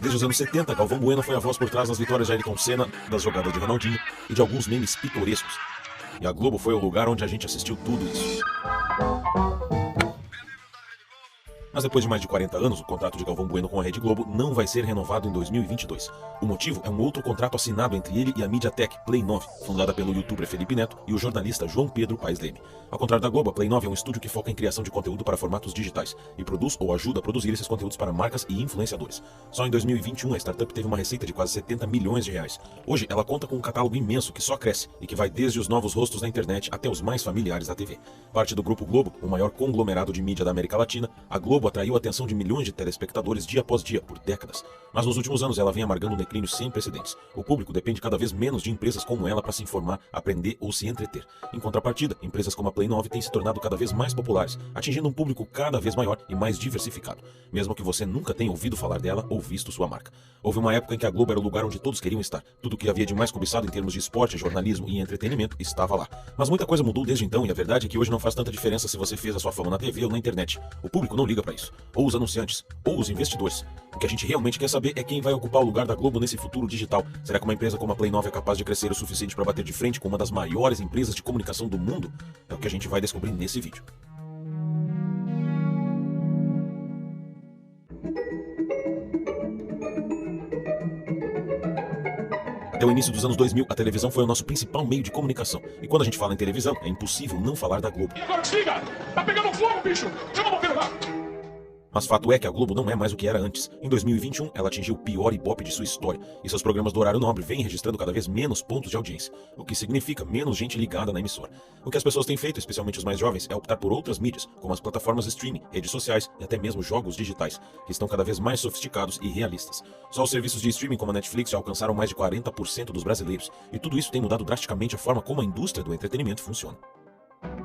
Desde os anos 70, Galvão Bueno foi a voz por trás das vitórias de Ayrton Senna, das jogadas de Ronaldinho e de alguns memes pitorescos. E a Globo foi o lugar onde a gente assistiu tudo isso. Mas depois de mais de 40 anos, o contrato de Galvão Bueno com a Rede Globo não vai ser renovado em 2022. O motivo é um outro contrato assinado entre ele e a Mediatek Play 9, fundada pelo youtuber Felipe Neto e o jornalista João Pedro Paes Leme. Ao contrário da Globo, a Play 9 é um estúdio que foca em criação de conteúdo para formatos digitais e produz ou ajuda a produzir esses conteúdos para marcas e influenciadores. Só em 2021, a startup teve uma receita de quase 70 milhões de reais. Hoje, ela conta com um catálogo imenso que só cresce e que vai desde os novos rostos da internet até os mais familiares da TV. Parte do Grupo Globo, o maior conglomerado de mídia da América Latina, a Globo atraiu a atenção de milhões de telespectadores dia após dia, por décadas. Mas nos últimos anos ela vem amargando um declínio sem precedentes. O público depende cada vez menos de empresas como ela para se informar, aprender ou se entreter. Em contrapartida, empresas como a Play 9 têm se tornado cada vez mais populares, atingindo um público cada vez maior e mais diversificado, mesmo que você nunca tenha ouvido falar dela ou visto sua marca. Houve uma época em que a Globo era o lugar onde todos queriam estar. Tudo o que havia de mais cobiçado em termos de esporte, jornalismo e entretenimento estava lá. Mas muita coisa mudou desde então e a verdade é que hoje não faz tanta diferença se você fez a sua fama na TV ou na internet. O público não liga para isso. Ou os anunciantes, ou os investidores. O que a gente realmente quer saber é quem vai ocupar o lugar da Globo nesse futuro digital. Será que uma empresa como a Play 9 é capaz de crescer o suficiente para bater de frente com uma das maiores empresas de comunicação do mundo? É o que a gente vai descobrir nesse vídeo. Até o início dos anos 2000, a televisão foi o nosso principal meio de comunicação. E quando a gente fala em televisão, é impossível não falar da Globo. E agora desliga! Tá pegando fogo, bicho! Chama o bombeiro lá! Mas fato é que a Globo não é mais o que era antes. Em 2021, ela atingiu o pior Ibope de sua história, e seus programas do horário nobre vêm registrando cada vez menos pontos de audiência, o que significa menos gente ligada na emissora. O que as pessoas têm feito, especialmente os mais jovens, é optar por outras mídias, como as plataformas de streaming, redes sociais e até mesmo jogos digitais, que estão cada vez mais sofisticados e realistas. Só os serviços de streaming como a Netflix já alcançaram mais de 40% dos brasileiros, e tudo isso tem mudado drasticamente a forma como a indústria do entretenimento funciona.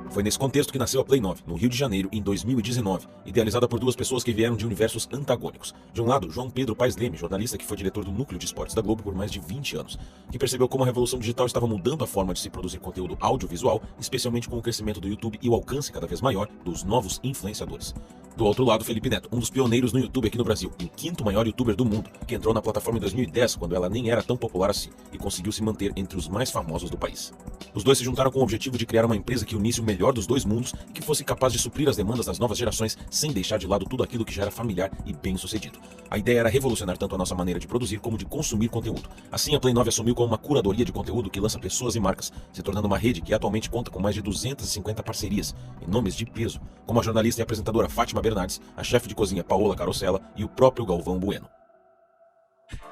Foi nesse contexto que nasceu a Play 9, no Rio de Janeiro, em 2019, idealizada por duas pessoas que vieram de universos antagônicos. De um lado, João Pedro Paes Leme, jornalista que foi diretor do núcleo de esportes da Globo por mais de 20 anos, que percebeu como a revolução digital estava mudando a forma de se produzir conteúdo audiovisual, especialmente com o crescimento do YouTube e o alcance cada vez maior dos novos influenciadores. Do outro lado, Felipe Neto, um dos pioneiros no YouTube aqui no Brasil, o quinto maior youtuber do mundo, que entrou na plataforma em 2010, quando ela nem era tão popular assim, e conseguiu se manter entre os mais famosos do país. Os dois se juntaram com o objetivo de criar uma empresa que unisse o melhor dos dois mundos e que fosse capaz de suprir as demandas das novas gerações sem deixar de lado tudo aquilo que já era familiar e bem-sucedido. A ideia era revolucionar tanto a nossa maneira de produzir como de consumir conteúdo. Assim, a Play 9 assumiu como uma curadoria de conteúdo que lança pessoas e marcas, se tornando uma rede que atualmente conta com mais de 250 parcerias, e nomes de peso, como a jornalista e apresentadora Fátima Bernardes, a chefe de cozinha Paola Carosella e o próprio Galvão Bueno.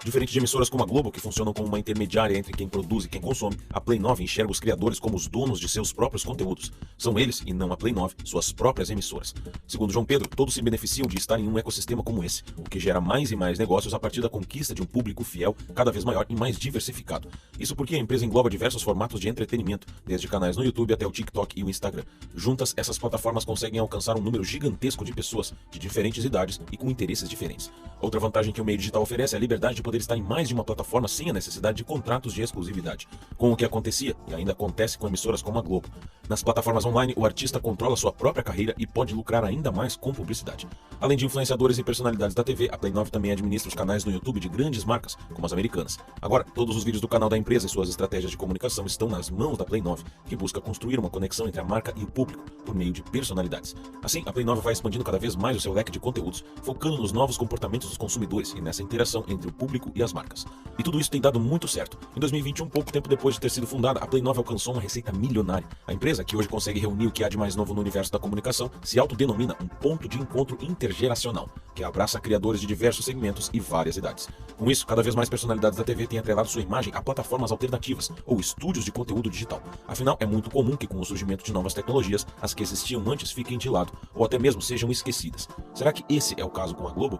Diferente de emissoras como a Globo, que funcionam como uma intermediária entre quem produz e quem consome, a Play 9 enxerga os criadores como os donos de seus próprios conteúdos. São eles, e não a Play 9, suas próprias emissoras. Segundo João Pedro, todos se beneficiam de estar em um ecossistema como esse, o que gera mais e mais negócios a partir da conquista de um público fiel, cada vez maior e mais diversificado. Isso porque a empresa engloba diversos formatos de entretenimento, desde canais no YouTube até o TikTok e o Instagram. Juntas, essas plataformas conseguem alcançar um número gigantesco de pessoas, de diferentes idades e com interesses diferentes. Outra vantagem que o meio digital oferece é a liberdade de poder estar em mais de uma plataforma sem a necessidade de contratos de exclusividade, com o que acontecia e ainda acontece com emissoras como a Globo. Nas plataformas online, o artista controla sua própria carreira e pode lucrar ainda mais com publicidade. Além de influenciadores e personalidades da TV, a Play 9 também administra os canais no YouTube de grandes marcas, como as americanas. Agora, todos os vídeos do canal da empresa e suas estratégias de comunicação estão nas mãos da Play 9, que busca construir uma conexão entre a marca e o público, por meio de personalidades. Assim, a Play 9 vai expandindo cada vez mais o seu leque de conteúdos, focando nos novos comportamentos dos consumidores e nessa interação entre o público e as marcas. E tudo isso tem dado muito certo. Em 2021, pouco tempo depois de ter sido fundada, a Play 9 alcançou uma receita milionária. A empresa, que hoje consegue reunir o que há de mais novo no universo da comunicação, se autodenomina um ponto de encontro intergeracional, que abraça criadores de diversos segmentos e várias idades. Com isso, cada vez mais personalidades da TV têm atrelado sua imagem a plataformas alternativas ou estúdios de conteúdo digital. Afinal, é muito comum que com o surgimento de novas tecnologias, as que existiam antes fiquem de lado, ou até mesmo sejam esquecidas. Será que esse é o caso com a Globo?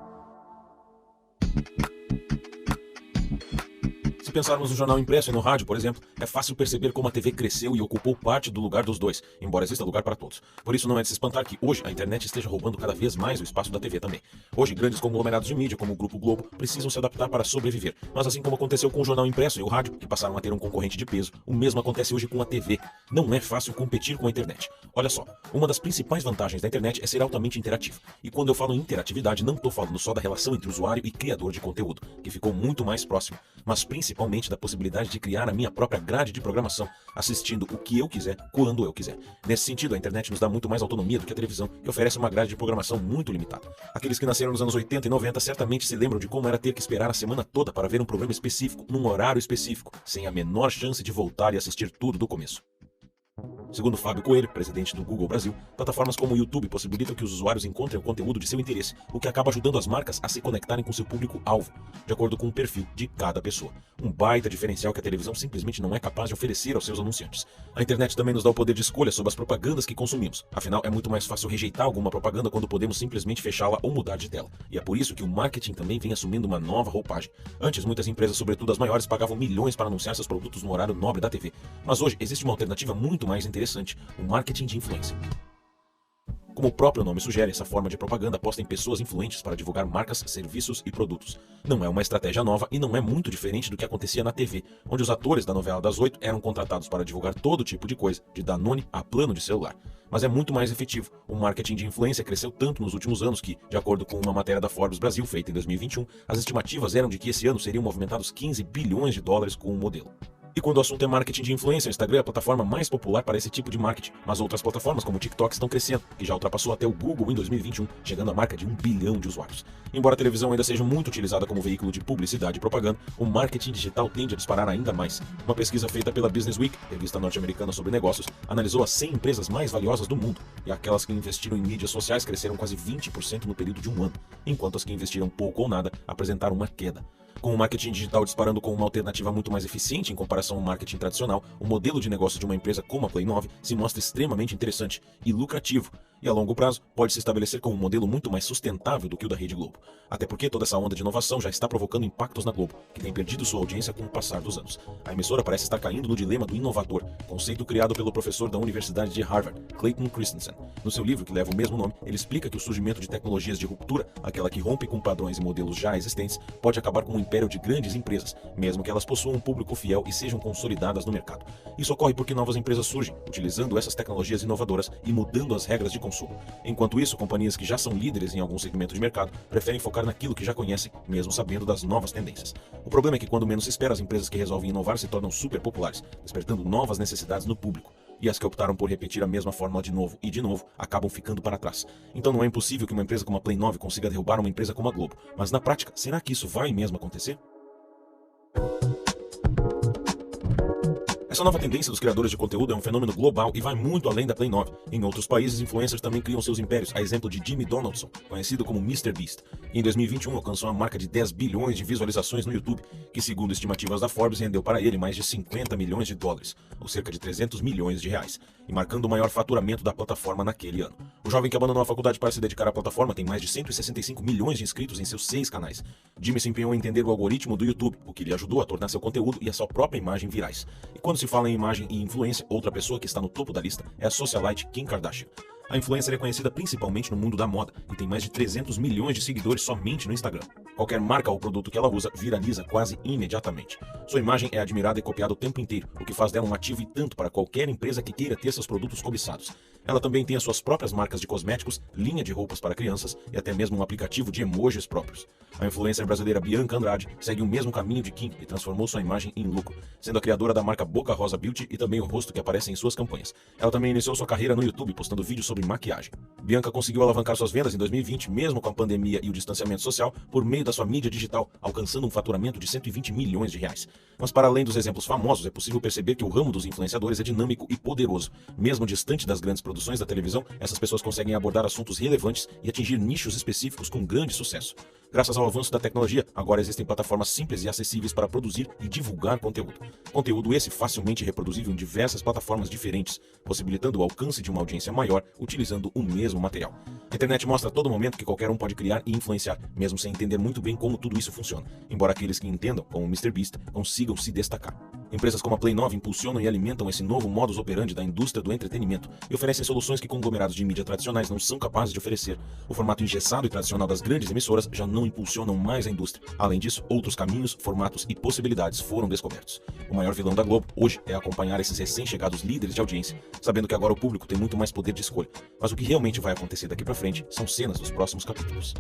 Se pensarmos no jornal impresso e no rádio, por exemplo, é fácil perceber como a TV cresceu e ocupou parte do lugar dos dois, embora exista lugar para todos. Por isso não é de se espantar que hoje a internet esteja roubando cada vez mais o espaço da TV também. Hoje, grandes conglomerados de mídia, como o Grupo Globo, precisam se adaptar para sobreviver. Mas assim como aconteceu com o jornal impresso e o rádio, que passaram a ter um concorrente de peso, o mesmo acontece hoje com a TV. Não é fácil competir com a internet. Olha só, uma das principais vantagens da internet é ser altamente interativa. E quando eu falo em interatividade, não estou falando só da relação entre usuário e criador de conteúdo, que ficou muito mais próximo, mas principalmente da possibilidade de criar a minha própria grade de programação, assistindo o que eu quiser, quando eu quiser. Nesse sentido, a internet nos dá muito mais autonomia do que a televisão, que oferece uma grade de programação muito limitada. Aqueles que nasceram nos anos 80 e 90 certamente se lembram de como era ter que esperar a semana toda para ver um programa específico, num horário específico, sem a menor chance de voltar e assistir tudo do começo. Segundo Fábio Coelho, presidente do Google Brasil, plataformas como o YouTube possibilitam que os usuários encontrem o conteúdo de seu interesse, o que acaba ajudando as marcas a se conectarem com seu público-alvo, de acordo com o perfil de cada pessoa. Um baita diferencial que a televisão simplesmente não é capaz de oferecer aos seus anunciantes. A internet também nos dá o poder de escolha sobre as propagandas que consumimos. Afinal, é muito mais fácil rejeitar alguma propaganda quando podemos simplesmente fechá-la ou mudar de tela. E é por isso que o marketing também vem assumindo uma nova roupagem. Antes, muitas empresas, sobretudo as maiores, pagavam milhões para anunciar seus produtos no horário nobre da TV. Mas hoje existe uma alternativa muito mais interessante, o marketing de influência. Como o próprio nome sugere, essa forma de propaganda aposta em pessoas influentes para divulgar marcas, serviços e produtos. Não é uma estratégia nova e não é muito diferente do que acontecia na TV, onde os atores da novela das 8 eram contratados para divulgar todo tipo de coisa, de Danone a plano de celular. Mas é muito mais efetivo. O marketing de influência cresceu tanto nos últimos anos que, de acordo com uma matéria da Forbes Brasil feita em 2021, as estimativas eram de que esse ano seriam movimentados 15 bilhões de dólares com o modelo. E quando o assunto é marketing de influência, o Instagram é a plataforma mais popular para esse tipo de marketing. Mas outras plataformas, como o TikTok, estão crescendo, que já ultrapassou até o Google em 2021, chegando à marca de 1 bilhão de usuários. Embora a televisão ainda seja muito utilizada como veículo de publicidade e propaganda, o marketing digital tende a disparar ainda mais. Uma pesquisa feita pela Business Week, revista norte-americana sobre negócios, analisou as 100 empresas mais valiosas do mundo, e aquelas que investiram em mídias sociais cresceram quase 20% no período de um ano, enquanto as que investiram pouco ou nada apresentaram uma queda. Com o marketing digital disparando como uma alternativa muito mais eficiente em comparação ao marketing tradicional, o modelo de negócio de uma empresa como a Play 9 se mostra extremamente interessante e lucrativo, e a longo prazo pode se estabelecer como um modelo muito mais sustentável do que o da Rede Globo. Até porque toda essa onda de inovação já está provocando impactos na Globo, que tem perdido sua audiência com o passar dos anos. A emissora parece estar caindo no dilema do inovador, conceito criado pelo professor da Universidade de Harvard, Clayton Christensen. No seu livro, que leva o mesmo nome, ele explica que o surgimento de tecnologias de ruptura, aquela que rompe com padrões e modelos já existentes, pode acabar com um império de grandes empresas, mesmo que elas possuam um público fiel e sejam consolidadas no mercado. Isso ocorre porque novas empresas surgem, utilizando essas tecnologias inovadoras e mudando as regras de consumo. Enquanto isso, companhias que já são líderes em algum segmento de mercado preferem focar naquilo que já conhecem, mesmo sabendo das novas tendências. O problema é que quando menos se espera, as empresas que resolvem inovar se tornam super populares, despertando novas necessidades no público. E as que optaram por repetir a mesma fórmula de novo e de novo, acabam ficando para trás. Então não é impossível que uma empresa como a Play 9 consiga derrubar uma empresa como a Globo. Mas na prática, será que isso vai mesmo acontecer? Essa nova tendência dos criadores de conteúdo é um fenômeno global e vai muito além da Play 9. Em outros países, influencers também criam seus impérios, a exemplo de Jimmy Donaldson, conhecido como MrBeast. Em 2021 alcançou a marca de 10 bilhões de visualizações no YouTube, que segundo estimativas da Forbes rendeu para ele mais de 50 milhões de dólares, ou cerca de 300 milhões de reais, e marcando o maior faturamento da plataforma naquele ano. O jovem que abandonou a faculdade para se dedicar à plataforma tem mais de 165 milhões de inscritos em seus 6 canais. Jimmy se empenhou em entender o algoritmo do YouTube, o que lhe ajudou a tornar seu conteúdo e a sua própria imagem virais. E quando se fala em imagem e influência, outra pessoa que está no topo da lista é a socialite Kim Kardashian. A influencer é conhecida principalmente no mundo da moda e tem mais de 300 milhões de seguidores somente no Instagram. Qualquer marca ou produto que ela usa viraliza quase imediatamente. Sua imagem é admirada e copiada o tempo inteiro, o que faz dela um ativo e tanto para qualquer empresa que queira ter seus produtos cobiçados. Ela também tem as suas próprias marcas de cosméticos, linha de roupas para crianças e até mesmo um aplicativo de emojis próprios. A influencer brasileira Bianca Andrade segue o mesmo caminho de Kim e transformou sua imagem em lucro, sendo a criadora da marca Boca Rosa Beauty e também o rosto que aparece em suas campanhas. Ela também iniciou sua carreira no YouTube postando vídeos sobre maquiagem. Bianca conseguiu alavancar suas vendas em 2020, mesmo com a pandemia e o distanciamento social, por meio da sua mídia digital, alcançando um faturamento de 120 milhões de reais. Mas para além dos exemplos famosos, é possível perceber que o ramo dos influenciadores é dinâmico e poderoso. Mesmo distante das grandes produções da televisão, essas pessoas conseguem abordar assuntos relevantes e atingir nichos específicos com grande sucesso. Graças ao avanço da tecnologia, agora existem plataformas simples e acessíveis para produzir e divulgar conteúdo. Conteúdo esse facilmente reproduzível em diversas plataformas diferentes, possibilitando o alcance de uma audiência maior utilizando o mesmo material. A internet mostra a todo momento que qualquer um pode criar e influenciar, mesmo sem entender muito bem como tudo isso funciona, embora aqueles que entendam, como o MrBeast, consigam se destacar. Empresas como a Play 9 impulsionam e alimentam esse novo modus operandi da indústria do entretenimento e oferecem soluções que conglomerados de mídia tradicionais não são capazes de oferecer. O formato engessado e tradicional das grandes emissoras já não impulsionam mais a indústria. Além disso, outros caminhos, formatos e possibilidades foram descobertos. O maior vilão da Globo hoje é acompanhar esses recém-chegados líderes de audiência, sabendo que agora o público tem muito mais poder de escolha. Mas o que realmente vai acontecer daqui pra frente são cenas dos próximos capítulos.